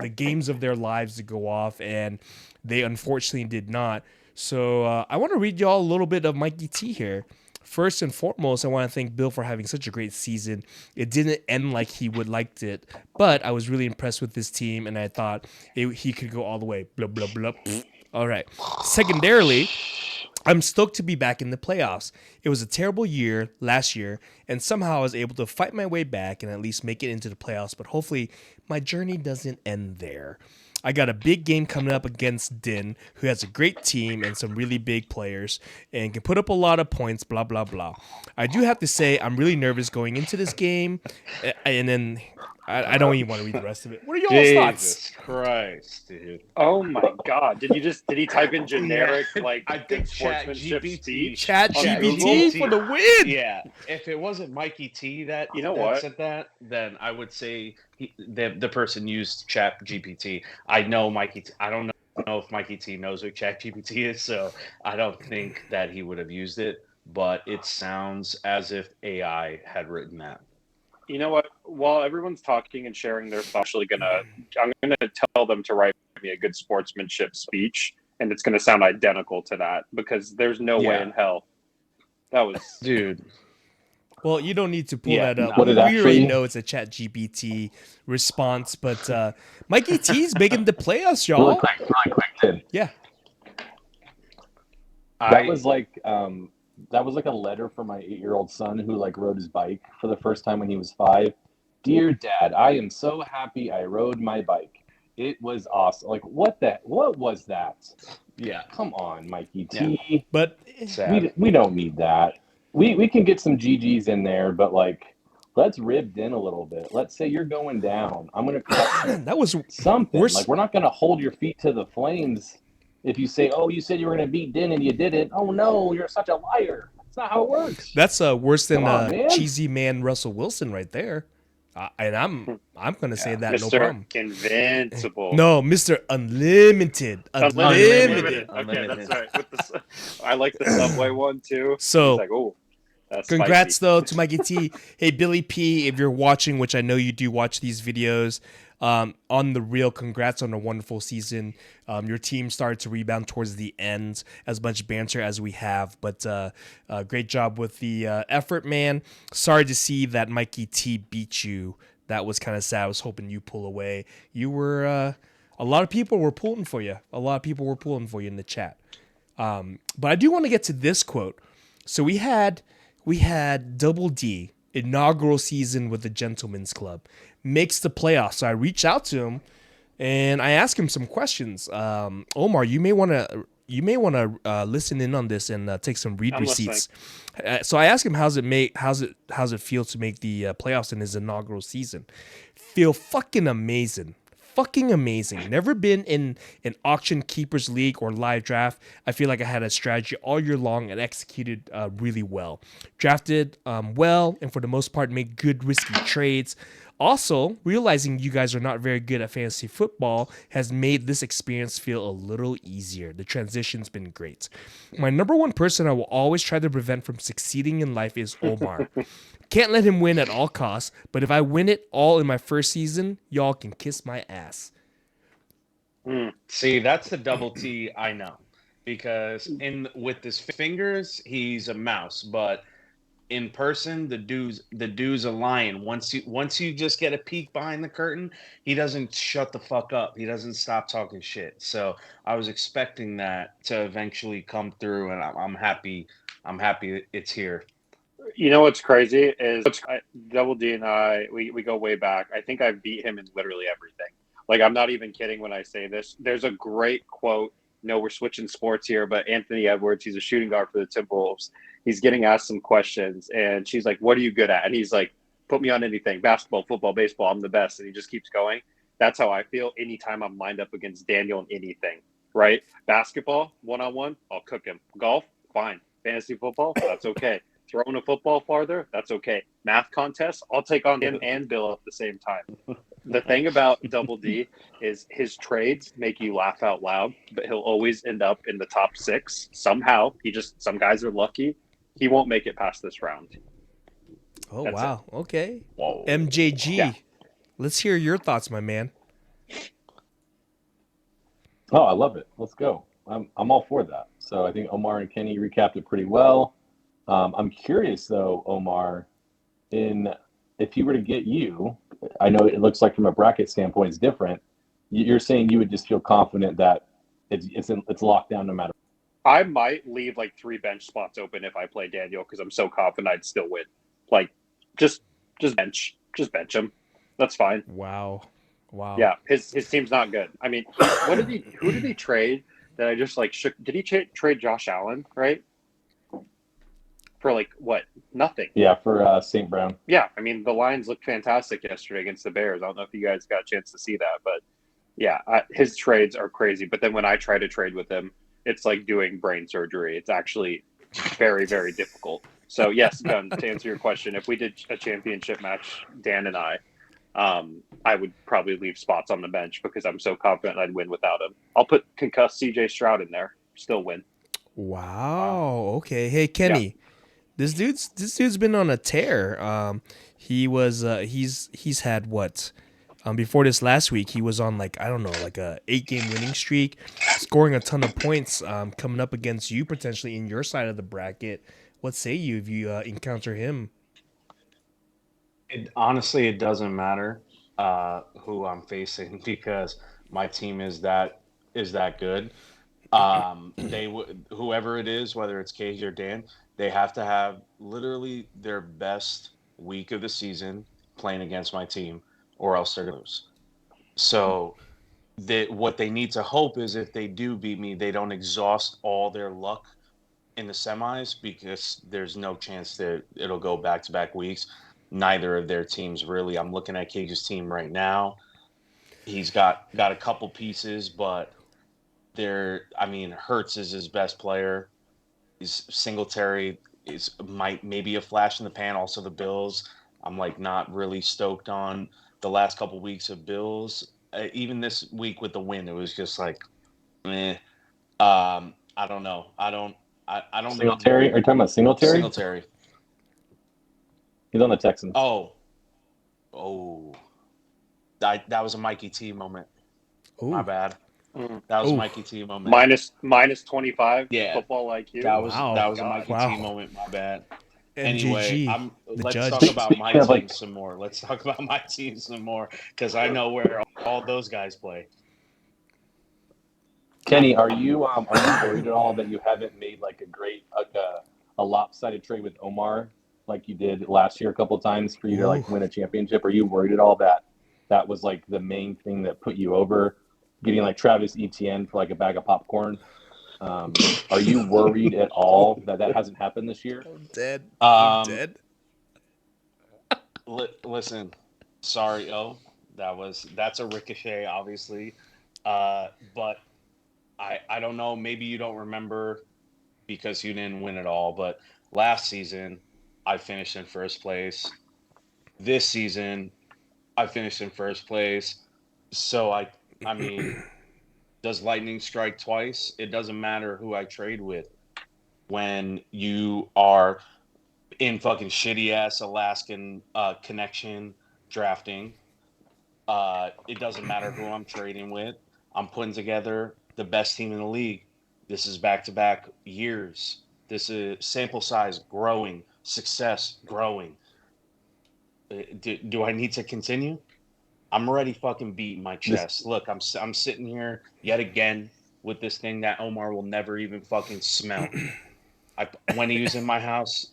the games of their lives to go off, and they unfortunately did not. So I want to read y'all a little bit of Mikey T here. First and foremost, I want to thank Bill for having such a great season. It didn't end like he would liked it, but I was really impressed with this team, and I thought he could go all the way. Blah, blah, blah. All right. Secondarily, I'm stoked to be back in the playoffs. It was a terrible year last year, and somehow I was able to fight my way back and at least make it into the playoffs, but hopefully my journey doesn't end there. I got a big game coming up against Din, who has a great team and some really big players and can put up a lot of points, blah, blah, blah. I do have to say I'm really nervous going into this game, and then I don't even want to read the rest of it. What are y'all's thoughts? Jesus Christ, dude. Oh my God! Did he type in generic I think sportsmanship ChatGPT speech? Chat on GPT Google? for the win. Yeah, if it wasn't Mikey T that said that, then I would say the person used Chat GPT. I know Mikey T. I don't know if Mikey T knows what Chat GPT is, so I don't think that he would have used it. But it sounds as if AI had written that. You know what? While everyone's talking and sharing their thoughts, I'm gonna tell them to write me a good sportsmanship speech, and it's gonna sound identical to that because there's no way in hell. That was Dude. Well, you don't need to pull that up. What We it already actually- know it's a Chat GPT response, but Mikey T's making the playoffs, y'all. Really quick, Tim. Yeah. That was like a letter from my 8-year-old son who like rode his bike for the first time when he was 5. Dear Dad, I am so happy I rode my bike. It was awesome. Like what was that? Yeah. Come on, Mikey Yeah. T. But Sad. We don't need that. We can get some GGs in there, but like let's rib in a little bit. Let's say you're going down. I'm gonna cut you. that was Something. worse. Like we're not gonna hold your feet to the flames if you say, "Oh, you said you were gonna beat Din and you didn't." Oh no, you're such a liar. That's not how it works. That's worse than Come on, man. cheesy man Russell Wilson right there. And I'm gonna say that no Mr. problem. Invincible. No, Mr. Unlimited. Unlimited. Okay, Unlimited. that's right. With the, I like the Subway one too. So It's like, oh, that's congrats spicy. though to Mikey T. Hey Billy P, if you're watching, which I know you do watch these videos, on the real, congrats on a wonderful season. Your team started to rebound towards the end, as much banter as we have, but great job with the effort, man. Sorry to see that Mikey T beat you. That was kind of sad. I was hoping you pull away. You were a lot of people were pulling for you. A lot of people were pulling for you in the chat. But I do want to get to this quote. So we had Double D, inaugural season with the Gentlemen's Club, makes the playoffs. So I reached out to him and I asked him some questions. Omar, you may want to listen in on this and take some read I'm receipts. So I asked him how's it feel to make the playoffs in his inaugural season. Feel fucking amazing. Fucking amazing. Never been in an auction keepers league or live draft. I feel like I had a strategy all year long and executed really well. Drafted well and for the most part made good risky trades. Also, realizing you guys are not very good at fantasy football has made this experience feel a little easier. The transition's been great. My number one person I will always try to prevent from succeeding in life is Omar. Can't let him win at all costs, but if I win it all in my first season, y'all can kiss my ass. See, that's the Double T I know. Because with his fingers, he's a mouse, but in person, the dude's a lion. Once you just get a peek behind the curtain, he doesn't shut the fuck up. He doesn't stop talking shit. So I was expecting that to eventually come through, and I'm happy. I'm happy it's here. You know what's crazy is Double D and I, we go way back. I think I've beat him in literally everything. Like, I'm not even kidding when I say this. There's a great quote. No, we're switching sports here, but Anthony Edwards, he's a shooting guard for the Timberwolves. He's getting asked some questions, and she's like, what are you good at? And he's like, put me on anything, basketball, football, baseball, I'm the best. And he just keeps going. That's how I feel anytime I'm lined up against Daniel in anything, right? Basketball, one-on-one, I'll cook him. Golf, fine. Fantasy football, that's okay. Throwing a football farther, that's okay. Math contest, I'll take on him and Bill at the same time. The thing about Double D is his trades make you laugh out loud, but he'll always end up in the top 6 somehow. Some guys are lucky. He won't make it past this round. Oh, That's wow. Okay. Whoa. MJG. Yeah. Let's hear your thoughts, my man. Oh, I love it. Let's go. I'm all for that. So I think Omar and Kenny recapped it pretty well. I'm curious though, Omar, if you were to get you, I know it looks like from a bracket standpoint it's different. You're saying you would just feel confident that it's locked down no matter. I might leave like 3 bench spots open if I play Daniel because I'm so confident I'd still win. Like, just bench him. That's fine. Wow. Yeah, his team's not good. I mean, who did he trade that I just like shook? Did he trade Josh Allen, right? For like what? Nothing. Yeah, for St. Brown. Yeah, I mean the Lions looked fantastic yesterday against the Bears. I don't know if you guys got a chance to see that, but yeah, his trades are crazy. But then when I try to trade with him, it's like doing brain surgery. It's actually very, very difficult. So yes, Gun, to answer your question, if we did a championship match, Dan and I would probably leave spots on the bench because I'm so confident I'd win without him. I'll put concussed CJ Stroud in there, still win. Wow. Okay. Hey, Kenny. Yeah. This dude's been on a tear. He's had what? Before this last week, he was on like, I don't know, like a 8-game winning streak, scoring a ton of points, coming up against you potentially in your side of the bracket. What say you if you encounter him? Honestly, it doesn't matter who I'm facing because my team is that good. They would, whoever it is, whether it's Cage or Dan, they have to have literally their best week of the season playing against my team, or else they're gonna lose. So what they need to hope is if they do beat me, they don't exhaust all their luck in the semis, because there's no chance that it'll go back to back weeks. Neither of their teams really. I'm looking at Cage's team right now. He's got a couple pieces, but I mean, Hertz is his best player. He's Singletary might maybe a flash in the pan. Also the Bills. I'm like not really stoked on the last couple weeks of Bills. Even this week with the win, it was just like, eh. I don't know. I don't. Singletary? Are you talking about Singletary? Singletary. He's on the Texans. Oh. That was a Mikey T moment. Ooh. My bad. That was a Mikey T moment. Minus 25. Yeah. Football IQ. That was a God. Mikey T moment. My bad. MJG, Anyway, let's judge. talk about my Speaking of, team some more. Let's talk about my team some more, because I know where all those guys play. Kenny, are you worried at all that you haven't made like a lopsided trade with Omar like you did last year a couple of times for you to like win a championship? Are you worried at all that was like the main thing that put you over, getting like Travis Etienne for like a bag of popcorn? Are you worried at all that hasn't happened this year? I'm dead. I'm dead. Listen, sorry, that's a ricochet, obviously, but I don't know. Maybe you don't remember because you didn't win it all, but last season I finished in first place. This season I finished in first place. So I mean, does lightning strike twice? It doesn't matter who I trade with. When you are in fucking shitty ass Alaskan connection drafting, it doesn't matter who I'm trading with. I'm putting together the best team in the league. This is back to back years. This is sample size growing, success growing. Do I need to continue? I'm already fucking beating my chest. Look, I'm sitting here yet again with this thing that Omar will never even fucking smell. When he was in my house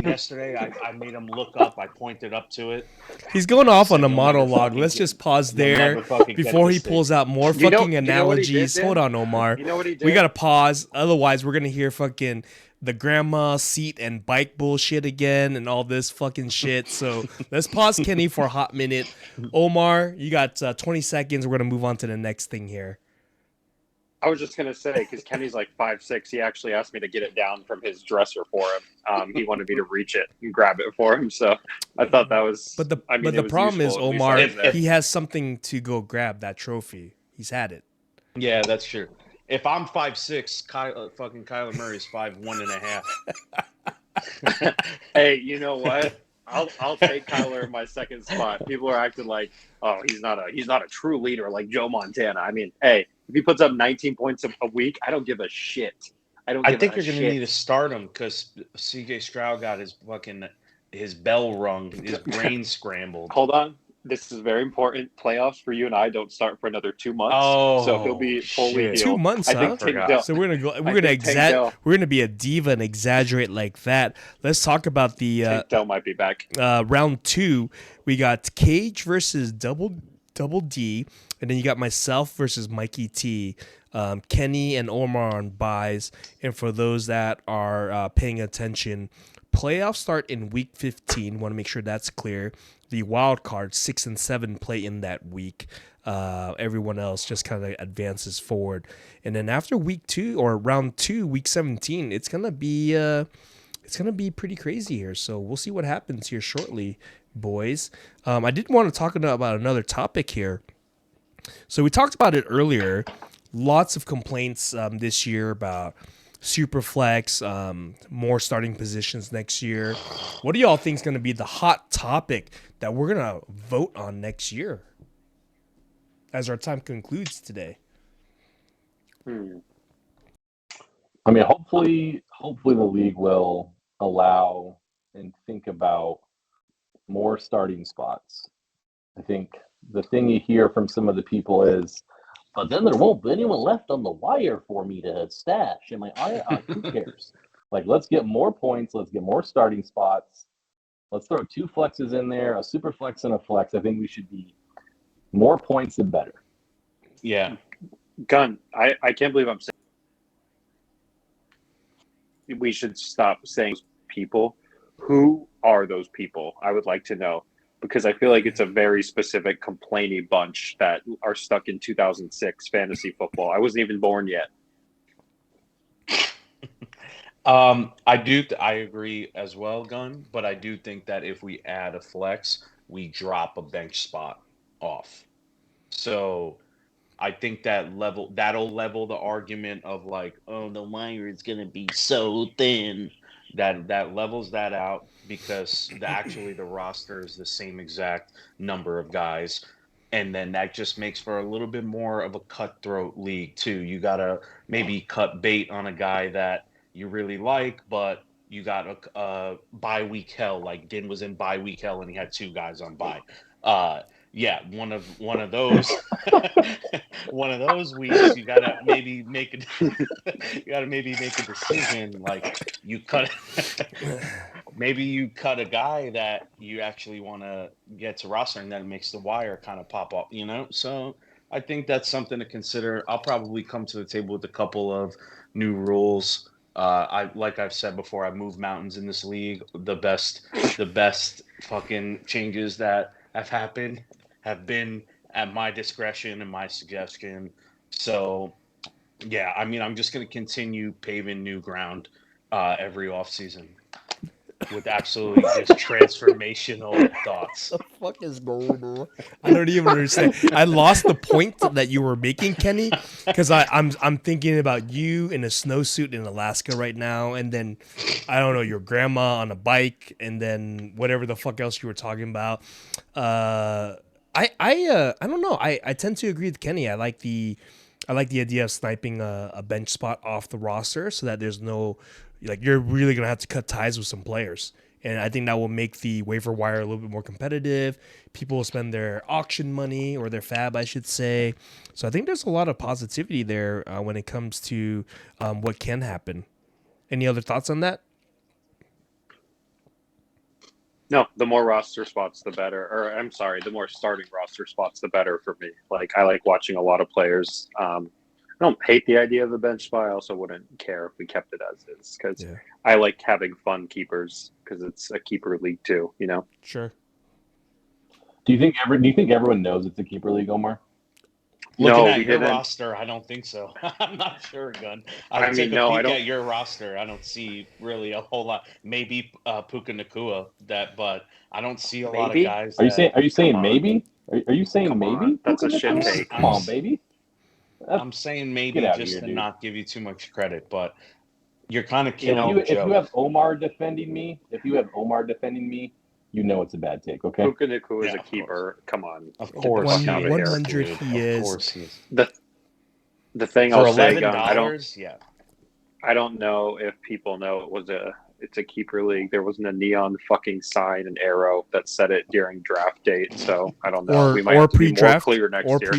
yesterday, I made him look up. I pointed up to it. He's going off on a You'll never monologue. fucking Let's get- just pause you'll there never fucking get before he this thing. pulls out more You know- fucking you know what he did, analogies. Dan? Hold on, Omar. You know what he did? We gotta pause. Otherwise, we're gonna hear fucking the grandma seat and bike bullshit again and all this fucking shit. So let's pause Kenny for a hot minute. Omar, you got 20 seconds. We're gonna move on to the next thing here. I was just gonna say, because Kenny's like 5'6", he actually asked me to get it down from his dresser for him. He wanted me to reach it and grab it for him, so I thought that was. But the it was problem is, useful, at least Omar, I was there. he has something to go grab that trophy. He's had it. Yeah, that's true. If I'm 5'6", fucking Kyler Murray's 5'1.5". Hey, you know what? I'll take Kyler in my second spot. People are acting like, oh, he's not a true leader like Joe Montana. I mean, hey, if he puts up 19 points a week, I don't give a shit. I think you're going to need to start him because C.J. Stroud got his bell rung, his brain scrambled. Hold on. This is very important. Playoffs for you and I don't start for another 2 months. Oh, so he'll be fully shit. healed. 2 months, I huh? think Tank Dell- So we're gonna go. I We're gonna think Tank Dell- We're gonna be a diva and exaggerate like that. Let's talk about the Tank Dell might be back. round 2. We got Cage versus Double D, and then you got myself versus Mikey T. Kenny and Omar on buys, and for those that are paying attention, playoffs start in week 15. Want to make sure that's clear. The wild card 6 and 7 play in that week. Everyone else just kind of advances forward, and then after week 2 or round 2, week 17, it's gonna be pretty crazy here. So we'll see what happens here shortly, boys. I did want to talk about another topic here. So we talked about it earlier. Lots of complaints this year about Superflex, more starting positions next year. What do y'all think is going to be the hot topic that we're going to vote on next year as our time concludes today? I mean, hopefully the league will allow and think about more starting spots. I think the thing you hear from some of the people is But then there won't be anyone left on the wire for me to stash. Am who cares? Like, let's get more points. Let's get more starting spots. Let's throw 2 flexes in there, a super flex and a flex. I think we should be more points the better. Yeah. Gun, I can't believe I'm saying we should stop saying people. Who are those people? I would like to know, because I feel like it's a very specific complaining bunch that are stuck in 2006 fantasy football. I wasn't even born yet. I agree as well, Gun, but I do think that if we add a flex, we drop a bench spot off. So I think that'll level the argument of like, oh, the wire is gonna be so thin. That levels that out because the roster is the same exact number of guys. And then that just makes for a little bit more of a cutthroat league too. You gotta maybe cut bait on a guy that you really like, but you got a bye week hell. Like Din was in bye week hell and he had 2 guys on bye. Yeah, one of those one of those weeks you gotta maybe make a decision. Like you cut maybe you cut a guy that you actually want to get to roster, and that makes the wire kind of pop up, So I think that's something to consider. I'll probably come to the table with a couple of new rules. Like I've said before, I've moved mountains in this league. The best fucking changes that have happened have been at my discretion and my suggestion. So, yeah, I mean, I'm just going to continue paving new ground every offseason with absolutely just transformational thoughts. What the fuck is going on? I don't even understand. I lost the point that you were making, Kenny, because I'm thinking about you in a snowsuit in Alaska right now, and then I don't know, your grandma on a bike, and then whatever the fuck else you were talking about. I don't know. I tend to agree with Kenny. I like the idea of sniping a bench spot off the roster so that there's no, like, you're really gonna have to cut ties with some players, and I think that will make the waiver wire a little bit more competitive. People will spend their auction money, or their fab, I should say. So I think there's a lot of positivity there when it comes to what can happen. Any other thoughts on that? No, the more roster spots, the better. Or I'm sorry, the more starting roster spots, the better for me. Like, I like watching a lot of players. I don't hate the idea of the bench spot. I also wouldn't care if we kept it as is, because I like having fun keepers, because it's a keeper league too. Sure. Do you think everyone knows it's a keeper league, Omar? Looking No, at we your didn't. roster, I don't think so. I'm not sure, Gun. I Take mean, a no, peek I don't. at your roster. I don't see really a whole lot. Maybe Puka Nakua, but I don't see a lot of Maybe? guys Are you that. saying Come on. maybe? Are you saying Come maybe? on. That's a Puka shit Nacua? take. Come on, baby. I'm saying maybe Get out of just here, to dude. not give you too much credit, but you're kind of You killing know, the If you joke. have Omar defending me, you know it's a bad take, okay? Puka Nakua is Yeah, a of keeper. Come on. Of Get the course, fuck he out of is, 100 dude. he Of is. course he is. The thing For I'll say, $11, Gun, yeah. I don't know if people know it's a keeper league. There wasn't a neon fucking sign and arrow that said it during draft date, so I don't know. We might have to be more pre-draft, clear next year.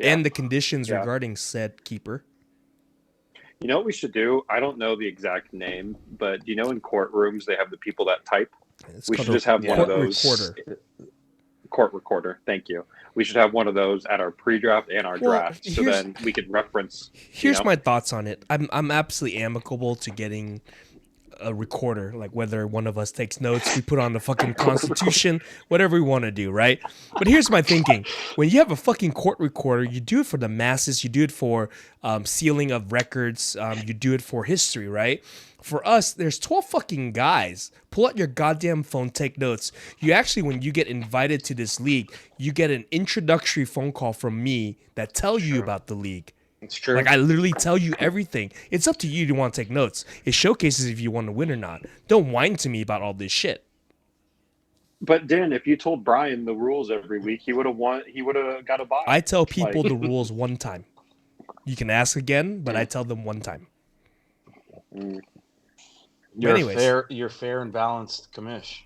Yeah. And the conditions Yeah. regarding said keeper. You know what we should do? I don't know the exact name, but do you know in courtrooms they have the people that type? It's We called should just have one of those. recorder. Court recorder. Thank you. We should have one of those at our pre-draft and our Well, draft, so then we could reference. Here's my thoughts on it. I'm absolutely amicable to getting a recorder, like whether one of us takes notes, we put on the fucking Constitution, whatever we want to do, right? But here's my thinking: when you have a fucking court recorder, you do it for the masses, you do it for sealing of records, you do it for history, right? For us, there's 12 fucking guys. Pull out your goddamn phone, take notes. You actually, when you get invited to this league, you get an introductory phone call from me that tells you about the league. It's true. Like, I literally tell you everything. It's up to you to want to take notes. It showcases if you want to win or not. Don't whine to me about all this shit. But Dan, if you told Brian the rules every week, he would have won. He would have got a buy. I tell people the rules one time. You can ask again, but I tell them one time. You're fair and balanced, commish.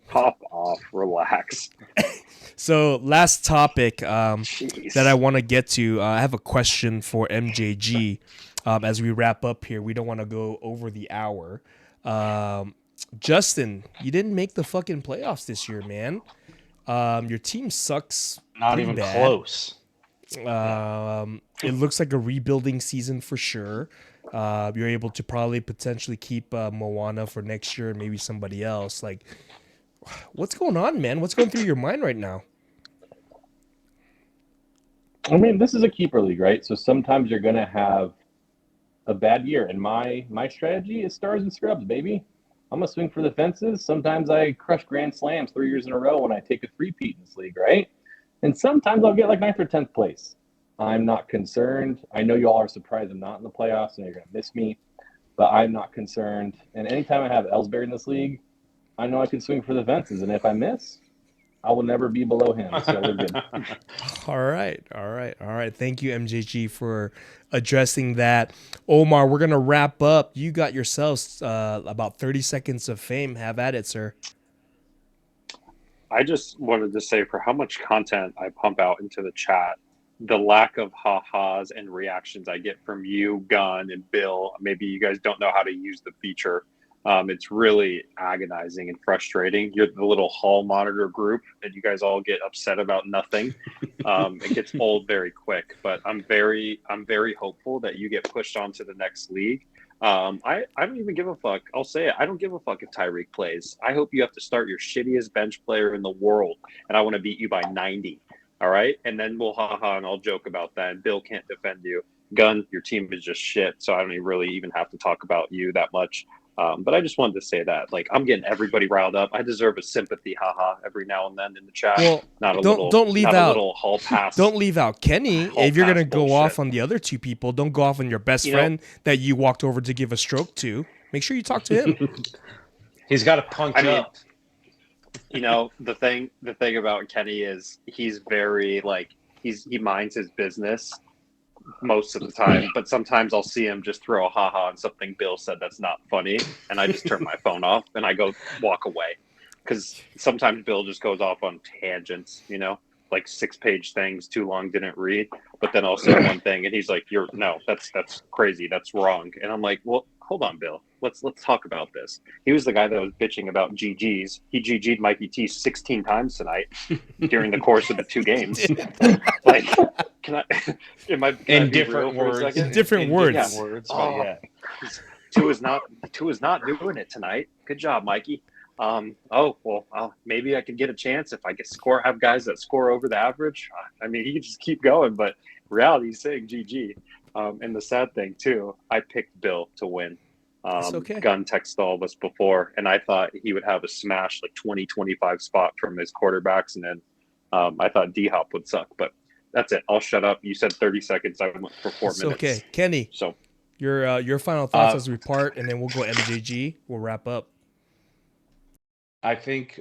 Pop off, relax. So last topic Jeez. that I want to get to, I have a question for MJG. As we wrap up here, we don't want to go over the hour. Justin, you didn't make the fucking playoffs this year, man. Your team sucks Not pretty even bad. close. It looks like a rebuilding season for sure. You're able to probably potentially keep Moana for next year and maybe somebody else. Like, what's going on, man? What's going through your mind right now? I mean, this is a keeper league, right? So sometimes you're going to have a bad year. And my strategy is stars and scrubs, baby. I'm going to swing for the fences. Sometimes I crush grand slams 3 years in a row when I take a three-peat in this league, right? And sometimes I'll get like 9th or 10th place. I'm not concerned. I know you all are surprised I'm not in the playoffs and you're going to miss me, but I'm not concerned. And anytime I have Ellsbury in this league, I know I can swing for the fences. And if I miss, I will never be below him. So we're good. All right. Thank you, MJG, for addressing that. Omar, we're going to wrap up. You got yourselves about 30 seconds of fame. Have at it, sir. I just wanted to say, for how much content I pump out into the chat, the lack of ha-has and reactions I get from you, Gunn, and Bill, maybe you guys don't know how to use the feature. It's really agonizing and frustrating. You're the little hall monitor group, and you guys all get upset about nothing. It gets old very quick, but I'm very hopeful that you get pushed on to the next league. I don't even give a fuck. I'll say it. I don't give a fuck if Tyreek plays. I hope you have to start your shittiest bench player in the world, and I want to beat you by 90. All right, and then we'll and I'll joke about that. And Bill can't defend you. Gunn, your team is just shit, so I don't really even have to talk about you that much. But I just wanted to say that, like, I'm getting everybody riled up. I deserve a sympathy, every now and then in the chat. Well, don't leave out. A little hall pass. Don't leave out Kenny. If you're gonna go bullshit. off on the other two people, don't go off on your best friend that you walked over to give a stroke to. Make sure you talk to him. He's got to punch up. You know, the thing about Kenny is he's very he minds his business most of the time, but sometimes I'll see him just throw a ha-ha on something Bill said that's not funny, and I just turn my phone off and I go walk away, because sometimes Bill just goes off on tangents, you know, like 6-page things, too long, didn't read, but then I'll say one thing and he's like, that's crazy, that's wrong, and I'm like, well, hold on, Bill, let's talk about this. He was the guy that was bitching about GGs. He GG'd Mikey T 16 times tonight during the course of the 2 games. Like, can I in different words? In different words. Different words, but yeah. Two is not doing it tonight. Good job, Mikey. Maybe I could get a chance if I get have guys that score over the average. I mean, he could just keep going, but reality is saying GG. And the sad thing too, I picked Bill to win. It's okay. Gunn texted all of us before, and I thought he would have a smash like 20-25 spot from his quarterbacks, and then I thought D-Hop would suck, but that's it. I'll shut up. You said 30 seconds. I went for 4 minutes. Okay, Kenny. So your final thoughts as we part, and then we'll go MJG. We'll wrap up. I think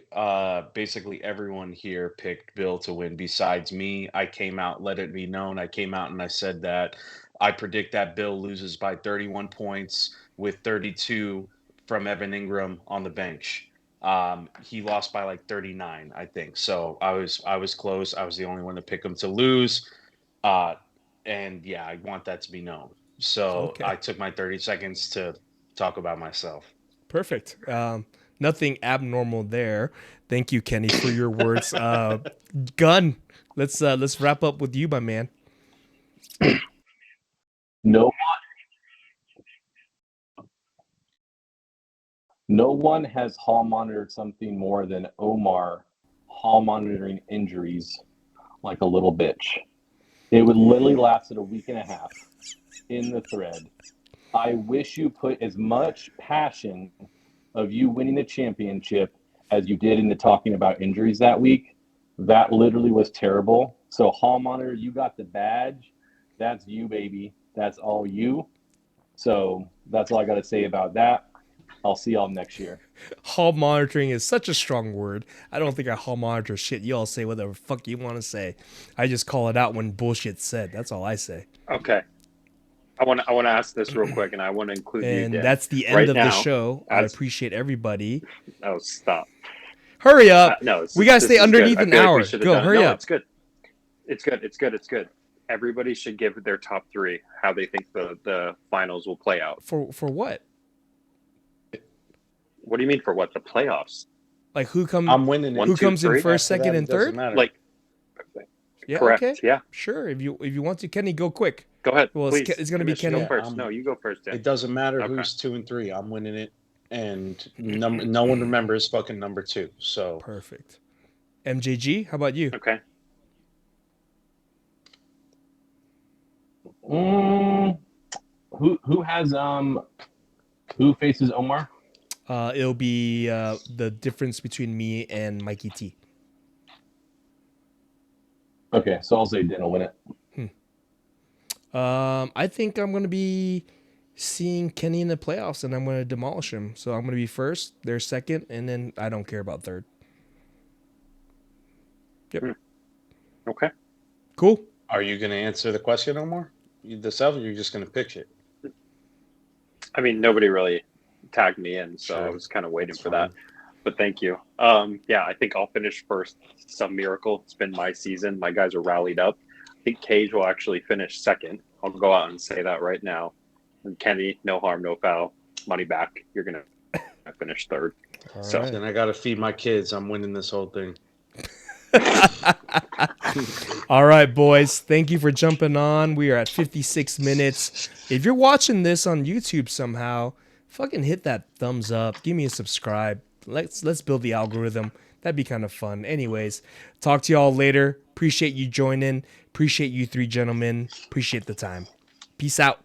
basically everyone here picked Bill to win besides me. I came out, let it be known, I came out and I said that I predict that Bill loses by 31 points with 32 from Evan Ingram on the bench. He lost by like 39, I think. So I was close. I was the only one to pick him to lose. And yeah, I want that to be known. So I took my 30 seconds to talk about myself. Perfect. Nothing abnormal there. Thank you, Kenny, for your words. Gunn, let's wrap up with you, my man. No one has hall monitored something more than Omar hall monitoring injuries like a little bitch. It would literally lasted a week and a half in the thread. I wish you put as much passion of you winning the championship as you did into talking about injuries that week. That literally was terrible. So hall monitor, you got the badge. That's you, baby. That's all you. So that's all I got to say about that. I'll see y'all next year. Hall monitoring is such a strong word. I don't think I hall monitor shit. You all say whatever the fuck you want to say. I just call it out when bullshit's said. That's all I say. Okay. I want to ask this real quick, and I want to include you. And that's the end of the show. I appreciate everybody. Oh, stop. Hurry up. No, We gotta stay is good. underneath I an feel like we hour. should have Go, done it. hurry No, up. it's good. It's good. It's good. It's good. Everybody should give their top three how they think the finals will play out. For what? What do you mean for what? The playoffs? Like who I'm winning it. One, who two, comes in three? first, After second, that, and it doesn't third? matter. Like, Yeah, correct. okay. Yeah. Sure. If you want to, Kenny, go quick. Go ahead. Well, please. it's gonna be Commissioner, Kenny. Go first. Yeah, No, you go first. Dan. it doesn't matter Okay. who's 2 and 3. I'm winning it, and no one remembers fucking number 2. So Perfect. MJG, how about you? Okay. Who has who faces Omar? It'll be the difference between me and Mikey T. Okay, so I'll say Dan will win it. I think I'm gonna be seeing Kenny in the playoffs, and I'm gonna demolish him. So I'm gonna be first, they're second, and then I don't care about third. Okay. Cool. are you going to answer the question, Omar? Yourself, or you're just going to pitch it? I mean, nobody really tagged me in, so Sure. I was kind of waiting That's for fine. that. But thank you. Yeah, I think I'll finish first. Some miracle. It's been my season. My guys are rallied up. I think Cage will actually finish second. I'll go out and say that right now. And Kenny, no harm, no foul. Money back. You're gonna finish third. All So- right. Then I got to feed my kids. I'm winning this whole thing. All right, boys. Thank you for jumping on. We are at 56 minutes. If you're watching this on YouTube somehow, fucking hit that thumbs up. Give me a subscribe. Let's build the algorithm. That'd be kind of fun. Anyways, talk to y'all later. Appreciate you joining. Appreciate you three gentlemen. Appreciate the time. Peace out.